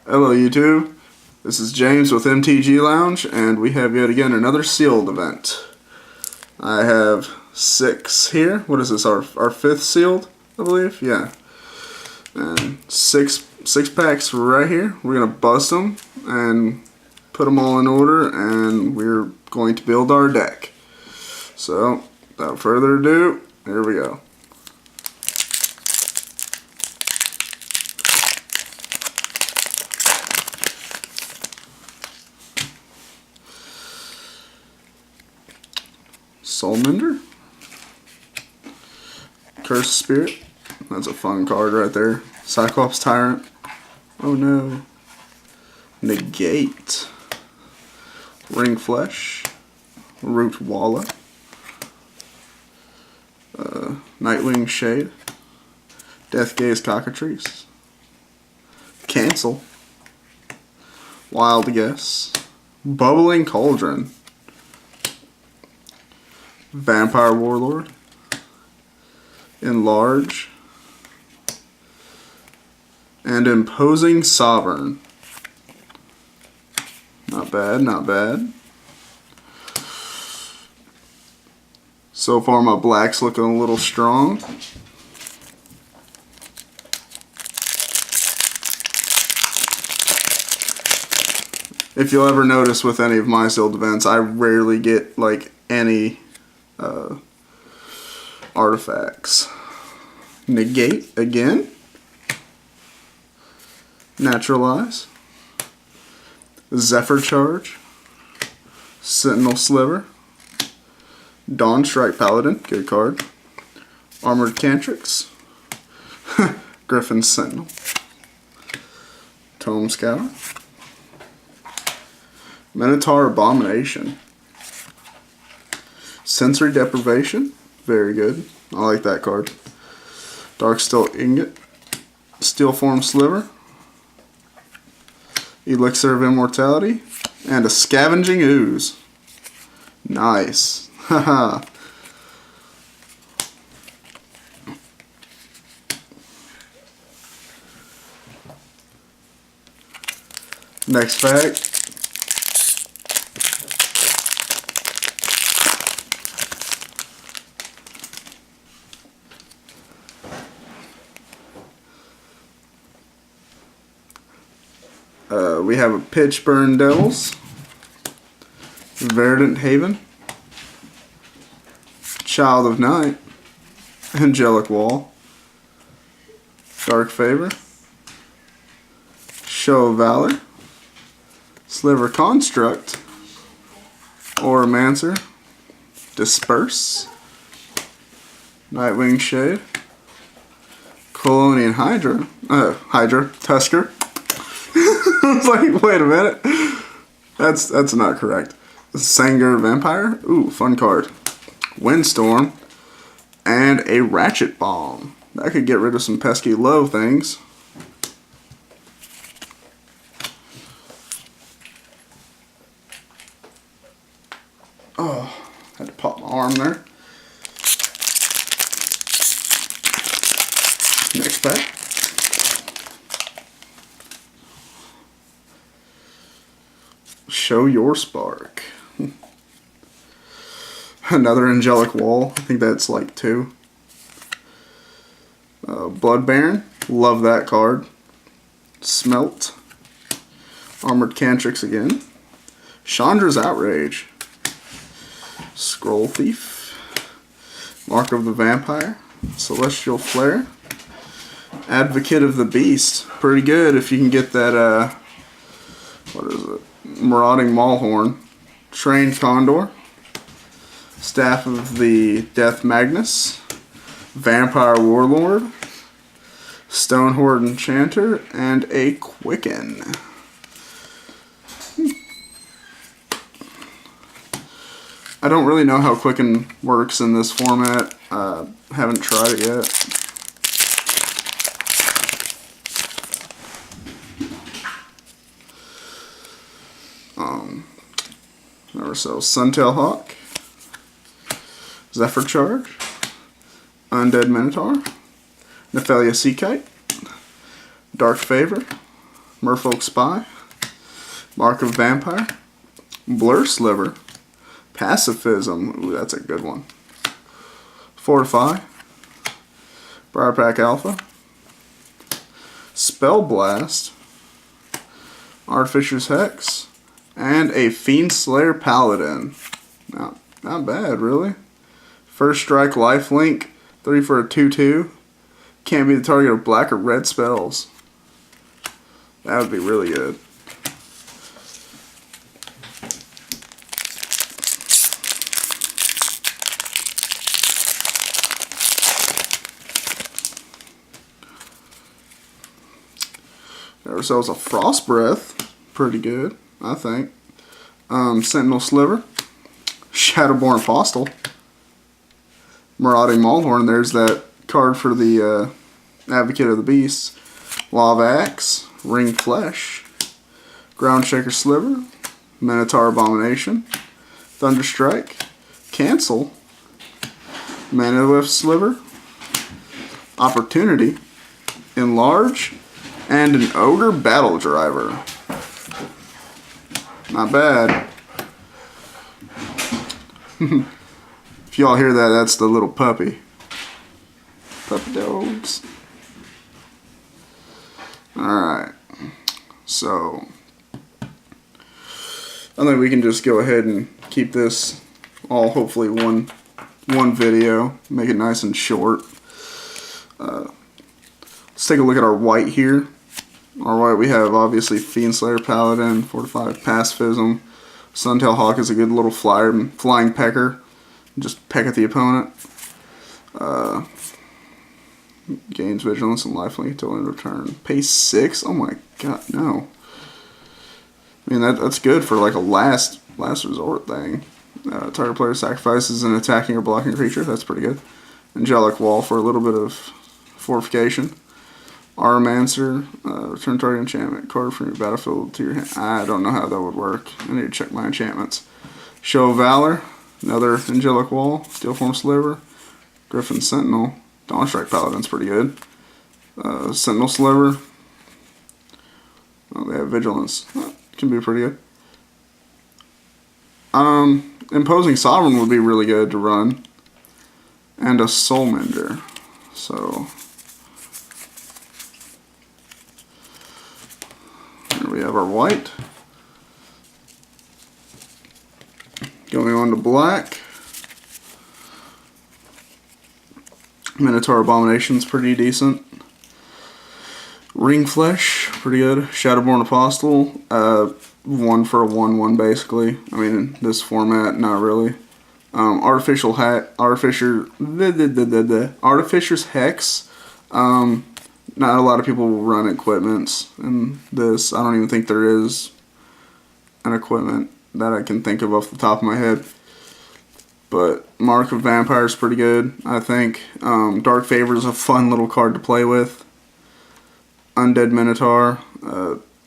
Hello YouTube, this is James with MTG Lounge, and we have yet again another sealed event. I have 6 here. What is this, our 5th sealed, I believe? Yeah. And six packs right here. We're going to bust them and put them all in order, and we're going to build our deck. So, without further ado, here we go. Soulmender, Cursed Spirit, that's a fun card right there. Cyclops Tyrant, oh no. Negate, Ring Flesh, Root Walla, Nightwing Shade, Death Gaze Cockatrice, Cancel, Wild Guess, Bubbling Cauldron, Vampire Warlord, Enlarge, and Imposing Sovereign. Not bad, not bad. So far my black's looking a little strong. If you'll ever notice with any of my sealed events, I rarely get like any artifacts. Negate again. Naturalize. Zephyr Charge. Sentinel Sliver. Dawn Strike Paladin, good card. Armored Cantrix. Griffin Sentinel. Tome Scour. Minotaur Abomination. Sensory Deprivation, very good. I like that card. Darksteel Ingot, Steelform Sliver, Elixir of Immortality, and a Scavenging Ooze. Nice. Haha. Next pack. We have a Pitchburn Devils, Verdant Haven, Child of Night, Angelic Wall, Dark Favor, Show of Valor, Sliver Construct, Oromancer, Disperse, Nightwing Shade, Colonian Hydra, Tusker. I was like, wait a minute. That's not correct. Sanger Vampire. Ooh, fun card. Windstorm. And a Ratchet Bomb. That could get rid of some pesky low things. Oh, had to pop my arm there. Next pack. Show Your Spark. Another Angelic Wall. I think that's like 2. Blood Baron. Love that card. Smelt. Armored Cantrix again. Chandra's Outrage. Scroll Thief. Mark of the Vampire. Celestial Flare. Advocate of the Beast. Pretty good if you can get that, what is it? Marauding Maulhorn, Trained Condor, Staff of the Death Magnus, Vampire Warlord, Stonehorde Enchanter, and a Quicken. I don't really know how Quicken works in this format. Haven't tried it yet. So Suntail Hawk, Zephyr Charge, Undead Minotaur, Nephalia Sea Kite, Dark Favor, Merfolk Spy, Mark of Vampire, Blur Sliver, Pacifism, ooh, that's a good one, Fortify, Briarpack Alpha, Spell Blast, Artificer's Hex, and a Fiend Slayer Paladin. Not bad, really. First Strike Lifelink, 3 for a 2/2. Can't be the target of black or red spells. That would be really good. Got ourselves a Frost Breath. Pretty good, I think. Sentinel Sliver. Shadowborn Apostle. Marauding Maulhorn. There's that card for the Advocate of the Beasts. Lava Axe. Ring Flesh. Groundshaker Sliver. Minotaur Abomination. Thunderstrike. Cancel. Manawith Sliver. Opportunity. Enlarge. And an Ogre Battle Driver. Not bad. If y'all hear that, that's the little puppy. Puppy dogs. Alright. So, I think we can just go ahead and keep this all hopefully one video. Make it nice and short. Let's take a look at our white here. Our white, we have obviously Fiend Slayer Paladin, Fortified Pacifism. Suntail Hawk is a good little flying pecker. Just peck at the opponent. Gains vigilance and lifelink until end of turn. Pay 6? Oh my god, no. I mean, that's good for like a last resort thing. Target player sacrifices an attacking or blocking creature. That's pretty good. Angelic Wall for a little bit of fortification. Armancer, return target enchantment card from your battlefield to your hand. I don't know how that would work. I need to check my enchantments. Show of Valor, another Angelic Wall, Steelform Sliver, Griffin Sentinel, Dawnstrike Paladin's pretty good. Sentinel Sliver. Oh, they have Vigilance. That can be pretty good. Imposing Sovereign would be really good to run. And a Soulmender. So here we have our white. Going on to black. Minotaur Abomination's pretty decent. Ring Flesh, pretty good. Shadowborn Apostle, 1 for a 1/1 basically. I mean, in this format, not really. Artificer's Hex. Not a lot of people will run equipments in this. I don't even think there is an equipment that I can think of off the top of my head. But Mark of Vampire is pretty good, I think. Dark Favor is a fun little card to play with. Undead Minotaur,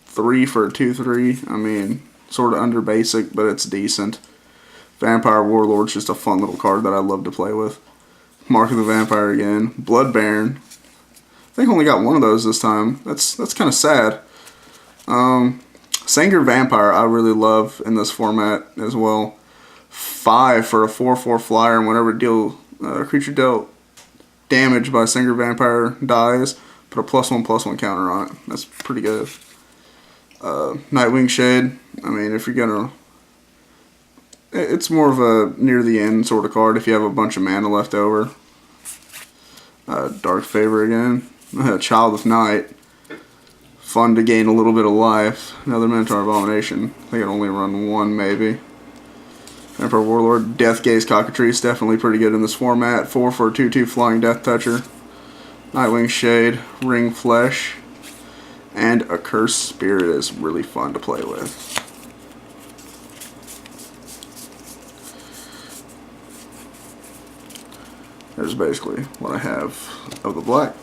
3 for a 2/3. I mean, sort of under basic, but it's decent. Vampire Warlord's just a fun little card that I love to play with. Mark of the Vampire again. Blood Baron. I think I only got one of those this time. That's kind of sad. Sengir Vampire I really love in this format as well. 5 for a 4/4 flyer, and whenever creature dealt damage by Sengir Vampire dies, put a +1/+1 counter on it. That's pretty good. Nightwing Shade. I mean, if you're gonna, it's more of a near the end sort of card if you have a bunch of mana left over. Dark Favor again. Child of Night. Fun to gain a little bit of life. Another Minotaur Abomination. I think I'd only run 1 maybe. Emperor Warlord. Death Gaze Cockatrice. Definitely pretty good in this format. 4 for a 2/2 Flying Death Toucher. Nightwing Shade. Ring Flesh. And a Cursed Spirit is really fun to play with. There's basically what I have of the black.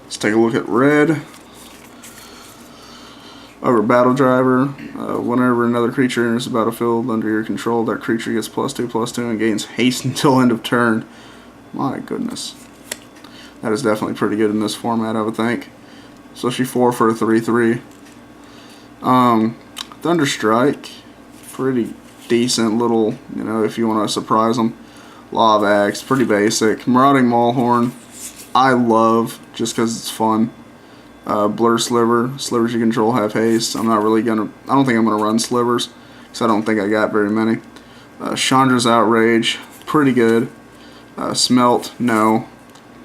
Let's take a look at red. Over Battle Driver. Whenever another creature enters the battlefield under your control, that creature gets +2/+2 and gains haste until end of turn. My goodness. That is definitely pretty good in this format, I would think. Especially 4 for a 3/3. Thunderstrike, pretty decent little, you know, if you want to surprise them. Law of Axe, pretty basic. Marauding Maulhorn, I love just because it's fun. Blur Sliver, slivers you control have haste. I don't think I'm gonna run slivers because I don't think I got very many. Chandra's Outrage, pretty good. Smelt, no.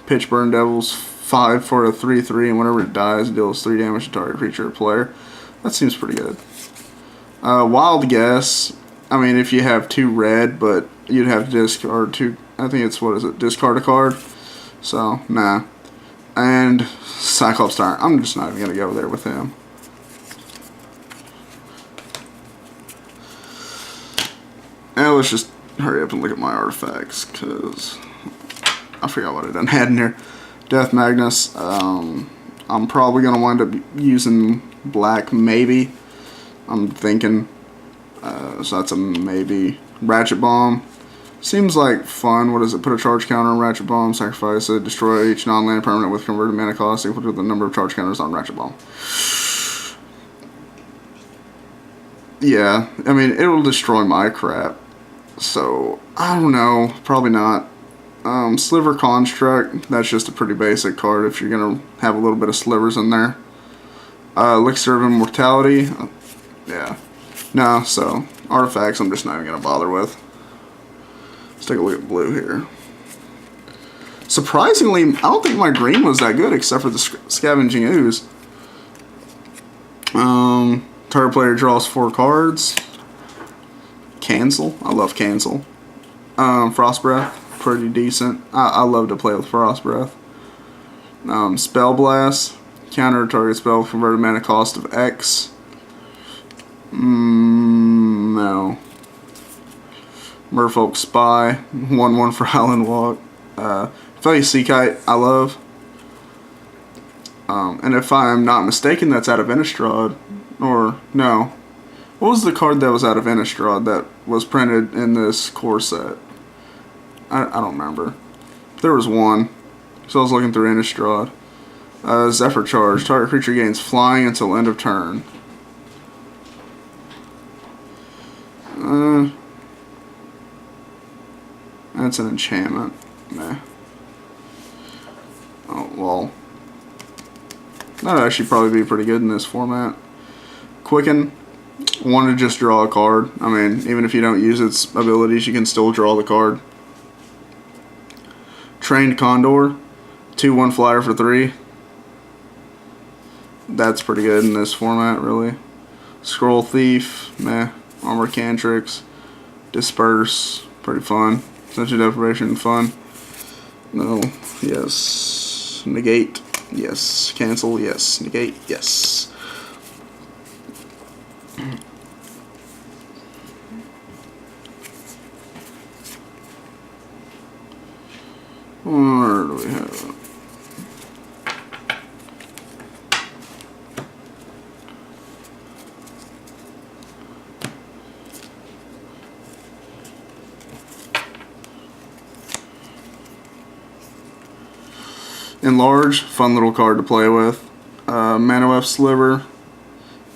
Pitchburn Devils, 5 for a 3/3, and whenever it dies, it deals 3 damage to target creature or player. That seems pretty good. Wild Guess, I mean, if you have 2 red, but you'd have to discard 2, I think it's, what is it, discard a card. So, nah. And Cyclops Tyrant, I'm just not even going to go there with him. Now let's just hurry up and look at my artifacts, because I forgot what I done had in here. Death Magnus, I'm probably going to wind up using black, maybe. I'm thinking, so that's a maybe. Ratchet Bomb, seems like fun. What is it? Put a charge counter on Ratchet Bomb, sacrifice it, destroy each non-land permanent with converted mana cost equal to the number of charge counters on Ratchet Bomb. Yeah, I mean, it will destroy my crap. So, I don't know. Probably not. Sliver Construct, that's just a pretty basic card if you're going to have a little bit of slivers in there. Elixir of Immortality, yeah. No, so, artifacts I'm just not even going to bother with. Let's take a look at blue here. Surprisingly, I don't think my green was that good except for the Scavenging Ooze. Target player draws 4 cards. Cancel. I love Cancel. Frost Breath. Pretty decent. I love to play with Frost Breath. Spell Blast. Counter target spell with converted mana cost of X. No. Merfolk Spy. 1/1 for Highland Walk. Felly Seakite. I love. And if I'm not mistaken, that's out of Innistrad. Or, no. What was the card that was out of Innistrad that was printed in this core set? I don't remember. There was one. So I was looking through Innistrad. Zephyr Charge. Target creature gains flying until end of turn. That's an enchantment. Nah. Oh, well. That would actually probably be pretty good in this format. Quicken. Want to just draw a card. I mean, even if you don't use its abilities, you can still draw the card. Trained Condor. 2/1 flyer for 3. That's pretty good in this format, really. Scroll Thief. Meh. Armor Cantrix. Disperse. Pretty fun. Sensory Deprivation. Fun. No. Yes. Negate. Yes. Cancel. Yes. Negate. Yes. Where do we have it? Enlarge, fun little card to play with. MNYES Sliver,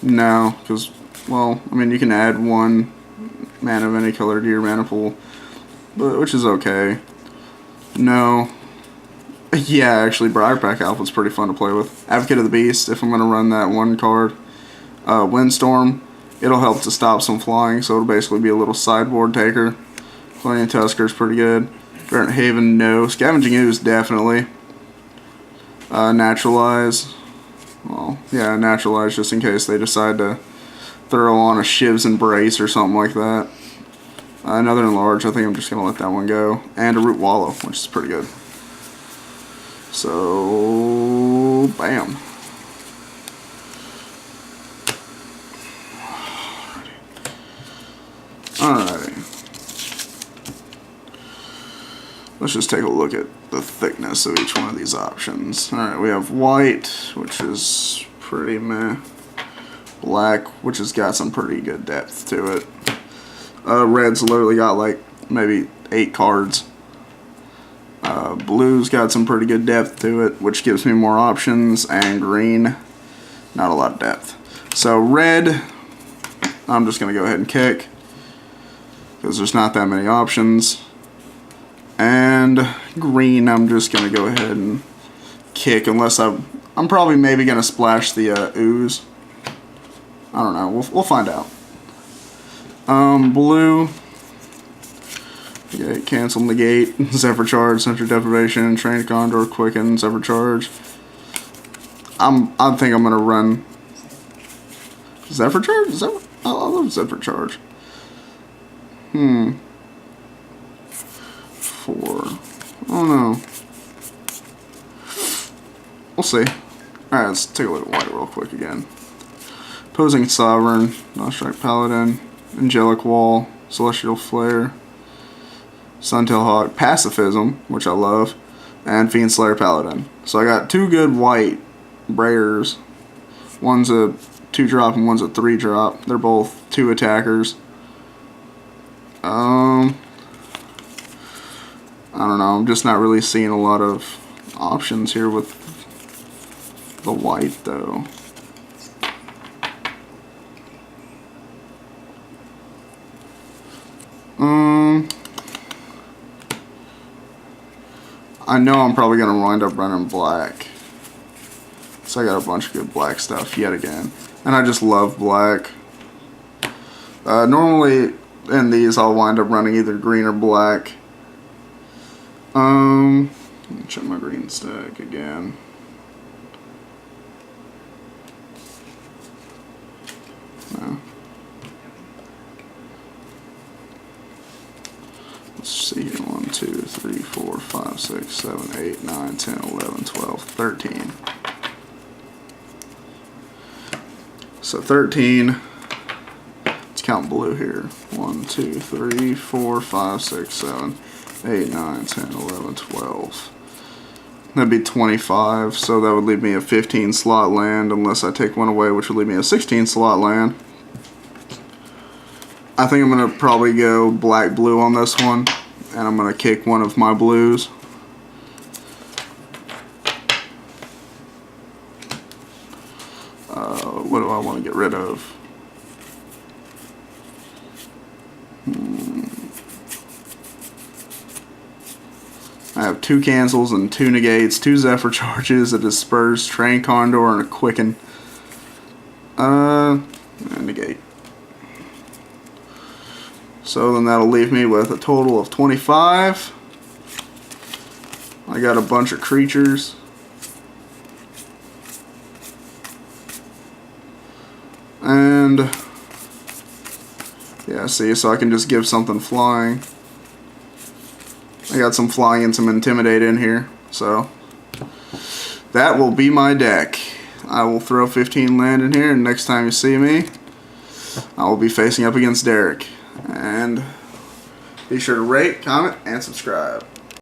no, because, well, I mean, you can add 1 mana of any color to your mana pool, but which is okay. No. Yeah, actually, Briarpack Alpha's pretty fun to play with. Advocate of the Beast, if I'm going to run that 1 card. Windstorm, it'll help to stop some flying, so it'll basically be a little sideboard taker. Clarion Tusker's pretty good. Grant Haven, no. Scavenging Ooze, definitely. Naturalize. Well, yeah, Naturalize just in case they decide to throw on a Shiv's Embrace or something like that. Another Enlarge, I think I'm just going to let that one go. And a Root Wallow, which is pretty good. So, bam. Alrighty. Let's just take a look at the thickness of each one of these options. Alright, we have white, which is pretty meh. Black, which has got some pretty good depth to it. Red's literally got like maybe 8 cards. Blue's got some pretty good depth to it, which gives me more options, and green, not a lot of depth. So red, I'm just going to go ahead and kick, because there's not that many options. And green, I'm just going to go ahead and kick, unless I'm probably maybe going to splash the ooze. I don't know, we'll find out. Blue, okay, cancel, negate, Zephyr Charge, Sentry Deprivation, Trained Condor, Quicken, Zephyr Charge. I think I'm gonna run Zephyr Charge? I love Zephyr Charge. 4. I don't know. We'll see. Alright, let's take a look at white real quick again. Opposing Sovereign, Nostrike Paladin, Angelic Wall, Celestial Flare, Suntail Hawk, Pacifism, which I love, and Fiend Slayer Paladin. So I got 2 good white Brayers. One's a 2-drop and one's a 3-drop. They're both 2 attackers. I don't know, I'm just not really seeing a lot of options here with the white though. I know I'm probably going to wind up running black. So I got a bunch of good black stuff yet again. And I just love black. Normally in these I'll wind up running either green or black. Let me check my green stack again. No. Let's see here. 1, 2, 3, 4, 5, 6, 7, 8, 9, 10, 11, 12, 13. So 13. Let's count blue here. 1, 2, 3, 4, 5, 6, 7, 8, 9, 10, 11, 12. That'd be 25, so that would leave me a 15 slot land unless I take one away, which would leave me a 16 slot land. I think I'm going to probably go black-blue on this one, and I'm going to kick one of my blues. What do I want to get rid of? I have 2 cancels and 2 negates, 2 Zephyr Charges, a Disperse, Trained Condor, and a Quicken. And negate. So then that'll leave me with a total of 25. I got a bunch of creatures. And yeah, see, so I can just give something flying. I got some flying and some intimidate in here, so that will be my deck. I will throw 15 land in here, and next time you see me, I will be facing up against Derek. And be sure to rate, comment, and subscribe.